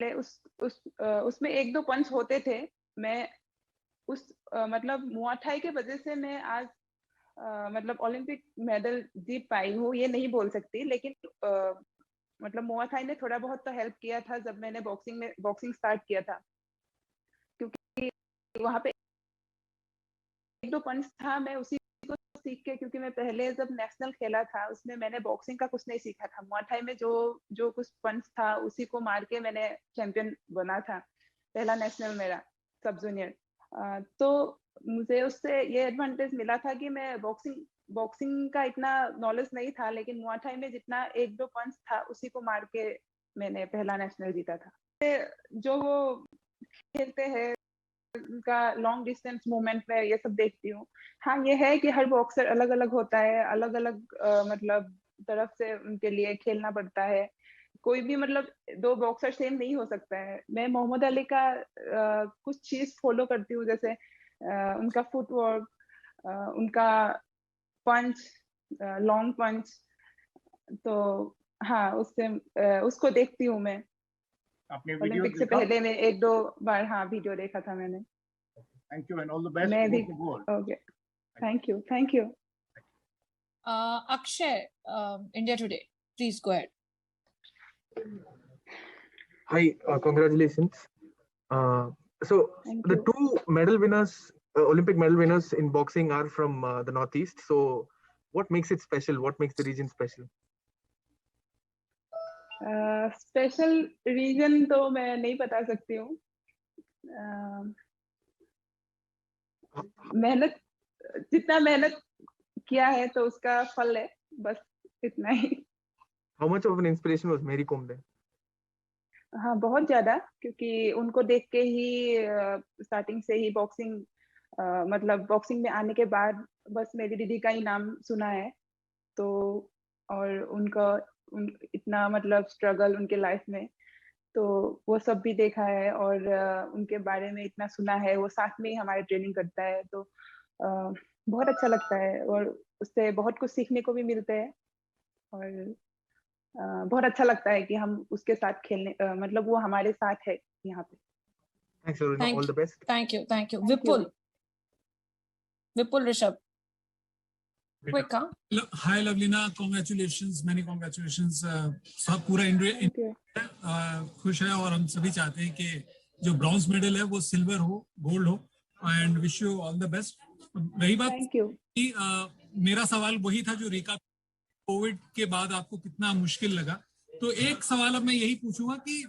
उसमें एक दो पंच होते थे। मैं मतलब मुआ थाई के वजह से मैं आज मतलब ओलंपिक मेडल जीत पाई हूँ ये नहीं बोल सकती, लेकिन मतलब मुआ थाई ने थोड़ा बहुत तो हेल्प किया था जब मैंने बॉक्सिंग स्टार्ट किया था, क्योंकि वहां पे एक दो पंच था, मैं उसी को सीख के, क्योंकि मैं पहले जब नेशनल खेला था उसमें मैंने बॉक्सिंग का कुछ नहीं सीखा था। मुआ थाई में जो जो कुछ पंच था उसी को मार के मैंने चैंपियन बना था, पहला नेशनल मेरा सब जूनियर। तो मुझे उससे ये एडवांटेज मिला था कि मैं बॉक्सिंग का इतना नॉलेज नहीं था, लेकिन मुआ थाई में जितना एक दो पंच था उसी को मार के मैंने पहला नेशनल जीता था। जो वो खेलते हैं उनका लॉन्ग डिस्टेंस मूवमेंट में ये सब देखती हूँ। हाँ ये है कि हर बॉक्सर अलग अलग होता है, अलग अलग मतलब तरफ से उनके लिए खेलना पड़ता है। कोई भी मतलब दो बॉक्सर सेम नहीं हो सकता है। मैं मोहम्मद अली का कुछ चीज फॉलो करती हूँ, जैसे उनका फुटवर्क, उनका पंच, लॉन्ग पंच। तो हाँ उसको देखती हूँ मैं। आपने वीडियो ओलंपिक से देखा? पहले मैं एक दो बार हाँ वीडियो देखा था मैंने। Thank you and all the best मैं भी for the goal. Okay, thank you. Akshay, India Today, please go ahead. Hi, congratulations. So Thank the you. two medal winners, Olympic medal winners in boxing are from the Northeast. So what makes it special? What makes the region special? Special region तो मैं नहीं बता सकती हूँ। मेहनत, जितना मेहनत किया है तो उसका फल है, बस इतना ही। How much of an inspiration was Mary Kom then? हाँ बहुत ज्यादा, क्योंकि उनको देख के ही स्टार्टिंग से ही बॉक्सिंग मतलब बॉक्सिंग में आने के बाद बस मेरी दीदी का ही नाम सुना है। तो और इतना मतलब स्ट्रगल उनके लाइफ में, तो वो सब भी देखा है और उनके बारे में इतना सुना है। वो साथ में ही हमारे ट्रेनिंग करता है, तो बहुत अच्छा लगता है और उससे बहुत कुछ सीखने को भी मिलते हैं। और बहुत अच्छा लगता है कि हम उसके साथ खेलने मतलब वो हमारे साथ है यहाँ पे। Thanks, Lorena. All the best. Thank you. Thank you. Vipul Rishabh. Quick, huh? Hi, Lovelina. Congratulations, many congratulations. सब पूरा इंडिया खुश है और हम सभी चाहते हैं कि जो ब्रॉन्ज मेडल है वो सिल्वर हो, गोल्ड हो, and wish you all the best. रही बात कि मेरा सवाल वही था जो रेखा, कोविड के बाद आपको कितना मुश्किल लगा। तो एक सवाल अब मैं यही पूछूंगा कि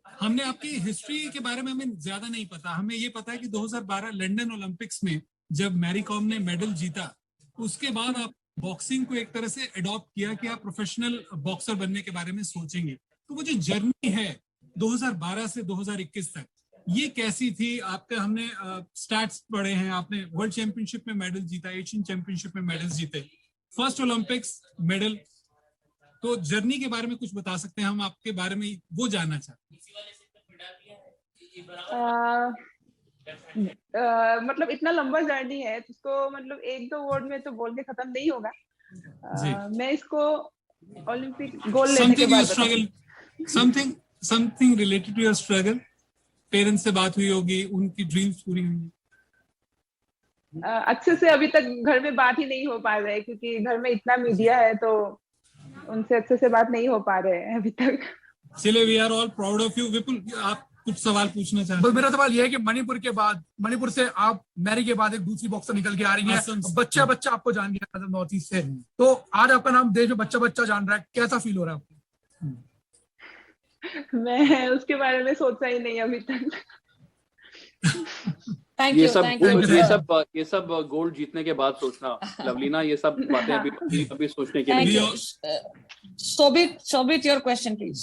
हमने आपकी हिस्ट्री के बारे में हमें ज्यादा नहीं पता। हमें ये पता है कि 2012 लंदन ओलंपिक्स में जब मैरी कॉम ने मेडल जीता, उसके बाद आप बॉक्सिंग को एक तरह से अडॉप्ट किया कि आप प्रोफेशनल बॉक्सर बनने के बारे में सोचेंगे। तो वो जो जर्नी है 2012 से 2021 तक, ये कैसी थी आपका? हमने स्टैट्स पढ़े हैं, आपने वर्ल्ड चैंपियनशिप में मेडल जीता, एशियन चैंपियनशिप में मेडल जीते, फर्स्ट ओलंपिक्स मेडल। तो जर्नी के बारे में कुछ बता सकते हैं? हम आपके बारे में वो जानना चाहते हैं। मतलब इतना लंबा जर्नी है, उसको मतलब एक दो वर्ड में तो बोल के खत्म नहीं होगा। मैं इसको ओलंपिक गोल्ड लेने के बाद something related to your struggle. Parents से बात हुई होगी, उनकी ड्रीम्स पूरी हुई? अच्छे से अभी तक घर में बात ही नहीं हो पा रहे, क्योंकि घर में इतना मीडिया है तो उनसे अच्छे से बात नहीं हो पा रहे हैं अभी तक। चलिए, we are all proud of you. Vipul, आप कुछ सवाल पूछना चाहते हैं? मेरा सवाल यह है कि मणिपुर से आप मैरी के बाद एक दूसरी बॉक्सर निकल के आ रही है, बच्चा आपको जान गया नॉर्थ ईस्ट से, तो आज आपका नाम देश में बच्चा जान रहा है, कैसा फील हो रहा है आपको? मैं उसके बारे में सोचा ही नहीं अभी तक। ये सब गोल्ड जीतने के बाद सोचना, लवलीना, ये सब बातें अभी सोचने के लिए। Sobit, your question please.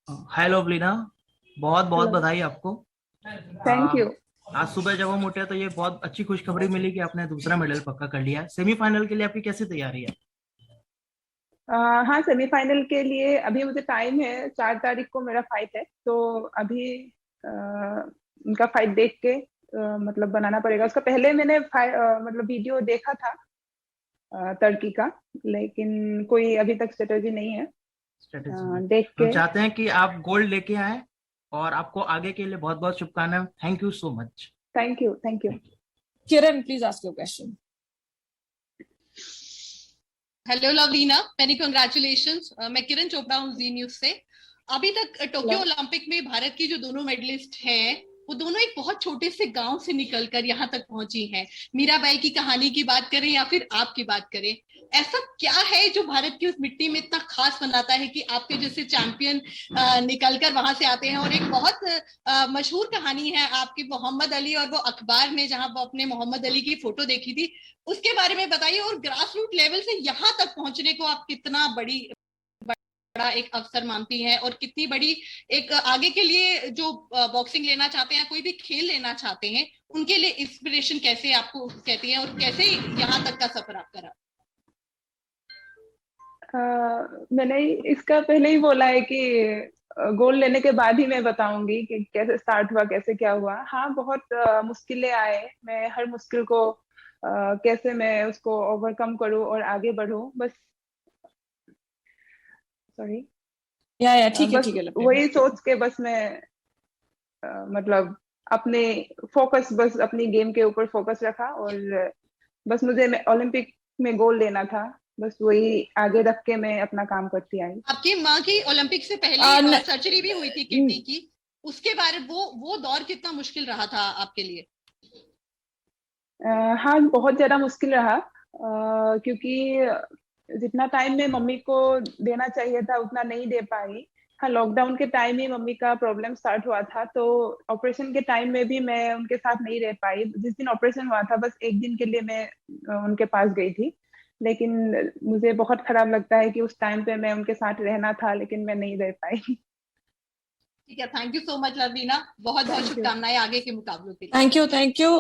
हाय लवलीना, बहुत बधाई आपको। Thank you. आज सुबह जब हम उठे तो ये बहुत अच्छी खुशखबरी मिली कि आपने दूसरा मेडल पक्का कर लिया है। सेमीफाइनल के लिए आपकी कैसी तैयारी है? हाँ, सेमीफाइनल के लिए अभी मुझे टाइम है, 4 तारीख को मेरा फाइट है, तो अभी उनका फाइट देख के मतलब बनाना पड़ेगा। उसका पहले मैंने मतलब वीडियो देखा था टर्की का, लेकिन कोई अभी तक स्ट्रेटेजी नहीं है। स्ट्रेटेजी। देख हम के चाहते हैं कि आप गोल्ड लेके आए और आपको आगे के लिए बहुत बहुत शुभकामनाएं। Thank you so much. Thank you. Kiran, please ask your question. Hello Lovlina, many congratulations. मैं किरण चोपड़ा हूँ जी न्यूज से। अभी तक टोक्यो ओलंपिक में भारत की जो दोनों मेडलिस्ट हैं वो दोनों एक बहुत छोटे से गांव से निकलकर यहाँ तक पहुंची हैं। मीराबाई की कहानी की बात करें या फिर आपकी बात करें, ऐसा क्या है जो भारत की उस मिट्टी में इतना खास बनाता है कि आपके जैसे चैंपियन निकलकर वहां से आते हैं। और एक बहुत मशहूर कहानी है आपकी मोहम्मद अली और वो अखबार में जहां वो अपने मोहम्मद अली की फोटो देखी थी, उसके बारे में बताइए। और ग्रास रूट लेवल से यहाँ तक पहुंचने को आप कितना बड़ा एक अवसर मानती हैं और कितनी बड़ी एक आगे के लिए जो बॉक्सिंग लेना चाहते हैं, कोई भी खेल लेना चाहते हैं, उनके लिए इंस्पिरेशन कैसे आपको कहती है और कैसे यहाँ तक का सफर आप करा? मैंने इसका पहले ही बोला है कि गोल्ड लेने के बाद ही मैं बताऊंगी कि कैसे स्टार्ट हुआ, कैसे क्या हुआ। हाँ, बहुत मुश्किलें आए। मैं हर मुश्किल को कैसे मैं उसको ओवरकम करूं और आगे बढ़ूं, बस सॉरी ठीक है बस वही सोच के बस मैं मतलब अपने फोकस, बस अपनी गेम के ऊपर फोकस रखा और बस मुझे ओलंपिक में गोल्ड लेना था, बस वही आगे रख के मैं अपना काम करती आई। आपकी माँ की ओलंपिक से पहले सर्जरी भी हुई थी किडनी की, उसके बारे वो दौर कितना मुश्किल रहा था आपके लिए? हाँ, बहुत ज्यादा मुश्किल रहा क्योंकि जितना टाइम मैं मम्मी को देना चाहिए था उतना नहीं दे पाई। हाँ, लॉकडाउन के टाइम ही मम्मी का प्रॉब्लम स्टार्ट हुआ था, तो ऑपरेशन के टाइम में भी मैं उनके साथ नहीं रह पाई। जिस दिन ऑपरेशन हुआ था बस एक दिन के लिए मैं उनके पास गई थी, लेकिन मुझे बहुत खराब लगता है कि उस टाइम पे मैं उनके साथ रहना था लेकिन मैं नहीं रह पाई। ठीक है, thank you so much Lovlina, बहुत बहुत शुभकामनाएं आगे के मुकाबलों के लिए। Thank you.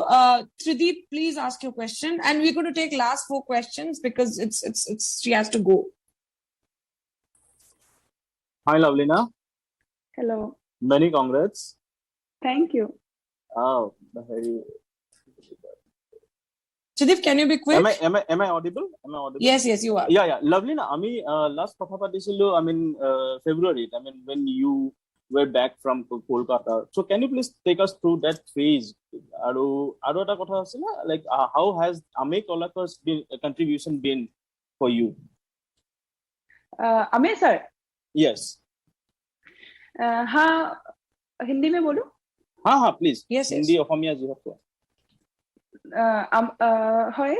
Trideep, please ask your question, and we're going to take last 4 questions because it's she has to go. Hi, Lavlina. Hello. Many congrats. Thank you. Oh, Trideep, can you be quick? am I audible? Yes, you are. Yeah. Lavlina, আমি last কথা পাতিছিলো, February, when you were back from Kolkata. So can you please take us through that phase? আৰু এটা কথা আছে না, like how has Amey Tolakar's contribution been for you? Amey sir? Yes. हाँ, हिंदी में बोलूं? हाँ, please. Yes. हिंदी অসমীয়া যিহক কোৱা। হয়,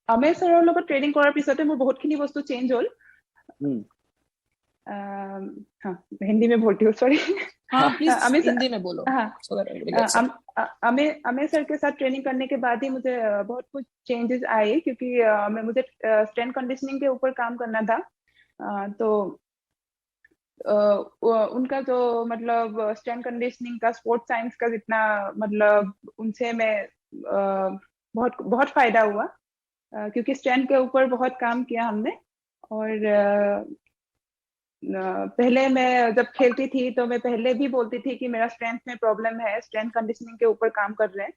Amey sir লগত ট্ৰেইনিং কৰাৰ পিছতে মোৰ বহুতখিনি বস্তু চেঞ্জ হ'ল। हाँ, हिंदी में बोलती हूँ, सॉरी। हाँ, प्लीज हिंदी में बोलो। हाँ, अमेय सर के साथ ट्रेनिंग करने के बाद ही मुझे बहुत कुछ चेंजेस आए, क्योंकि मुझे स्ट्रेंथ कंडीशनिंग के ऊपर काम करना था। तो उनका जो मतलब स्ट्रेंथ कंडीशनिंग का, स्पोर्ट्स साइंस का जितना मतलब उनसे मैं बहुत फायदा हुआ, क्योंकि स्ट्रेंथ के ऊपर बहुत काम किया हमने। और पहले मैं जब खेलती थी तो मैं पहले भी बोलती थी कि मेरा स्ट्रेंथ में प्रॉब्लम है, स्ट्रेंथ कंडीशनिंग के ऊपर काम कर रहे हैं।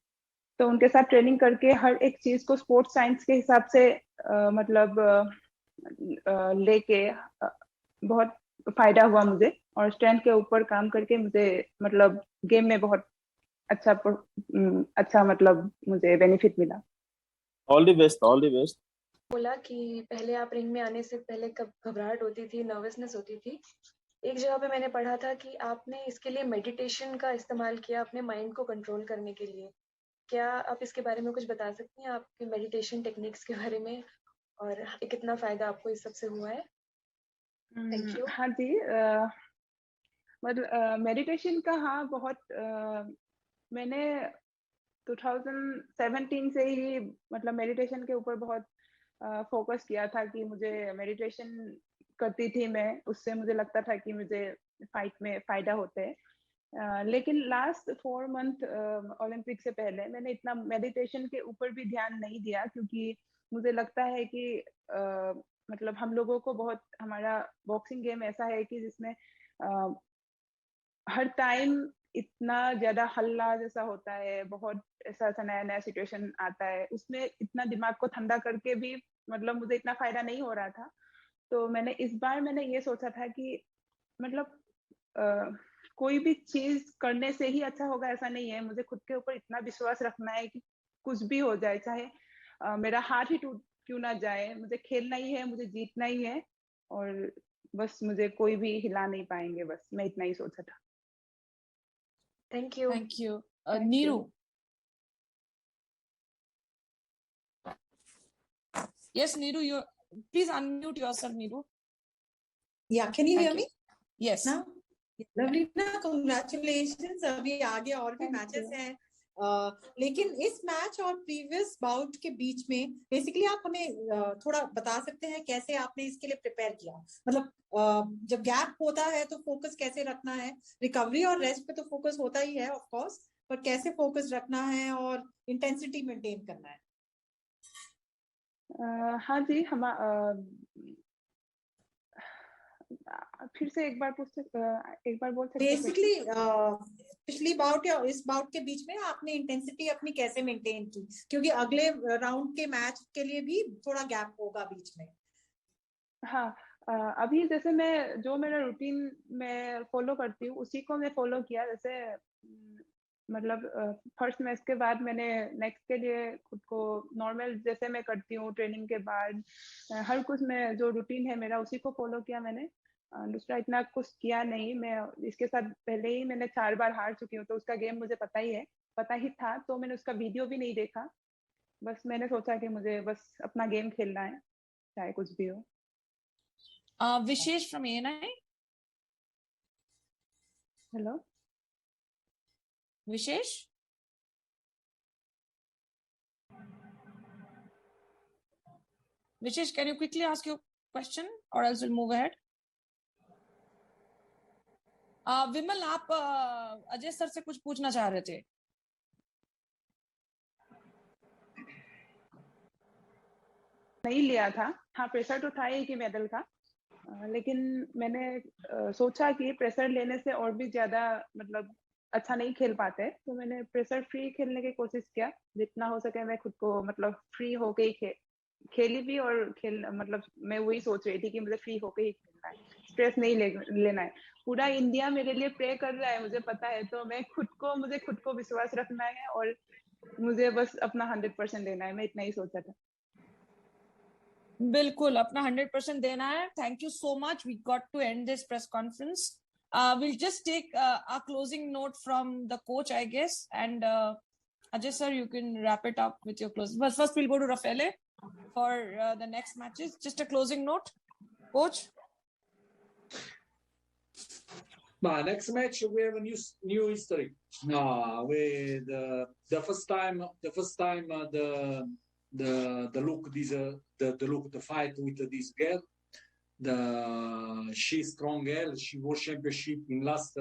तो उनके साथ ट्रेनिंग करके हर एक चीज को स्पोर्ट्स साइंस के हिसाब से मतलब लेके बहुत फायदा हुआ मुझे, और स्ट्रेंथ के ऊपर काम करके मुझे मतलब गेम में बहुत अच्छा मतलब मुझे बेनिफिट मिला। All the best. बोला कि पहले आप रिंग में आने से पहले कब घबराहट होती थी, नर्वसनेस होती थी। एक जगह पे मैंने पढ़ा था कि आपने इसके लिए मेडिटेशन का इस्तेमाल किया अपने माइंड को कंट्रोल करने के लिए। क्या आप इसके बारे में कुछ बता सकती हैं, आपके मेडिटेशन टेक्निक्स के बारे में, और कितना फायदा आपको इस सबसे हुआ है? Thank you. हाँ जी, मतलब मेडिटेशन का हाँ बहुत मैंने 2017 से ही मतलब मेडिटेशन के ऊपर बहुत फोकस किया था कि मुझे मेडिटेशन करती थी मैं, उससे मुझे लगता था कि मुझे फाइट में फायदा होता है। लेकिन लास्ट 4 मंथ ओलंपिक से पहले मैंने इतना मेडिटेशन के ऊपर भी ध्यान नहीं दिया, क्योंकि मुझे लगता है कि मतलब हम लोगों को बहुत, हमारा बॉक्सिंग गेम ऐसा है कि जिसमें हर टाइम इतना ज्यादा हल्ला जैसा होता है, बहुत ऐसा नया सिचुएशन आता है, उसमें इतना दिमाग को ठंडा करके भी मतलब मुझे इतना फायदा नहीं हो रहा था। तो मैंने इस बार मैंने ये सोचा था कि मतलब कोई भी चीज करने से ही अच्छा होगा ऐसा नहीं है। मुझे खुद के ऊपर इतना विश्वास रखना है कि कुछ भी हो जाए, चाहे मेरा हाथ ही टूट क्यों ना जाए, मुझे खेलना ही है, मुझे जीतना ही है, और बस मुझे कोई भी हिला नहीं पाएंगे। बस मैं इतना ही सोचा था। Thank you. Thank you. Thank Neeru. you. Yes, Neeru, you please unmute yourself, Neeru. Yeah, can you hear Thank me? you. Yes. Now, lovely ना, congratulations. अभी आगे और भी मैचेस हैं, लेकिन इस मैच और प्रीवियस बाउट के बीच में बेसिकली आप हमें थोड़ा बता सकते हैं कैसे आपने इसके लिए प्रिपेयर किया? मतलब जब गैप होता है तो फोकस कैसे रखना है? रिकवरी और रेस्ट पे तो फोकस होता ही है ऑफ कोर्स, पर कैसे फोकस रखना है और इंटेंसिटी मेंटेन करना है? हाँ जी, हम फिर से एक बार बोल सकते हैं? बेसिकली पिछली बाउट या इस बाउट के बीच में आपने इंटेंसिटी अपनी कैसे मेंटेन की, क्योंकि अगले राउंड के मैच के लिए भी थोड़ा गैप होगा बीच में। हाँ, अभी जैसे मैं जो मेरा रूटीन में फॉलो करती हूँ उसी को मैं फॉलो किया। जैसे मतलब फर्स्ट मैच के बाद मैंने नेक्स्ट के लिए खुद को नॉर्मल जैसे मैं करती हूँ ट्रेनिंग के बाद हर कुछ में जो रूटीन है मेरा उसी को फॉलो किया मैंने। दूसरा इतना कुछ किया नहीं। मैं इसके साथ पहले ही मैंने 4 बार हार चुकी हूँ, तो उसका गेम मुझे पता ही था, तो मैंने उसका वीडियो भी नहीं देखा। बस मैंने सोचा कि मुझे बस अपना गेम खेलना है चाहे कुछ भी हो। Vishesh from ANI. Hello. Vishesh. Vishesh, can you quickly ask your question or else we'll move ahead? विमल, आप अजय सर से कुछ पूछना चाह रहे थे? नहीं लिया था। हाँ, प्रेशर तो था ही कि मेडल का, लेकिन मैंने सोचा कि प्रेशर लेने से और भी ज्यादा मतलब अच्छा नहीं खेल पाते, तो मैंने प्रेशर फ्री खेलने की कोशिश किया। जितना हो सके मैं खुद को मतलब फ्री होके ही खेली भी, और मतलब मैं वही सोच रही थी कि मुझे फ्री होके ही खेलना है, स्ट्रेस नहीं लेना है। पूरा इंडिया मेरे लिए प्रे कर रहा है, मुझे पता है, तो मुझे खुद को विश्वास रखना है और मुझे बस अपना 100% देना है। मैं इतना ही सोचा था। बिल्कुल, अपना 100% देना है। Thank you so much. We got to end this press conference. We'll just take a closing note from the coach, I guess, and Ajay sir, you can wrap it up with your closing. But first, we'll go to Rafaele for the next matches. Just a closing note, coach. Next match we have a new history. With the first time the fight with this girl. She's strong girl. She won championship in last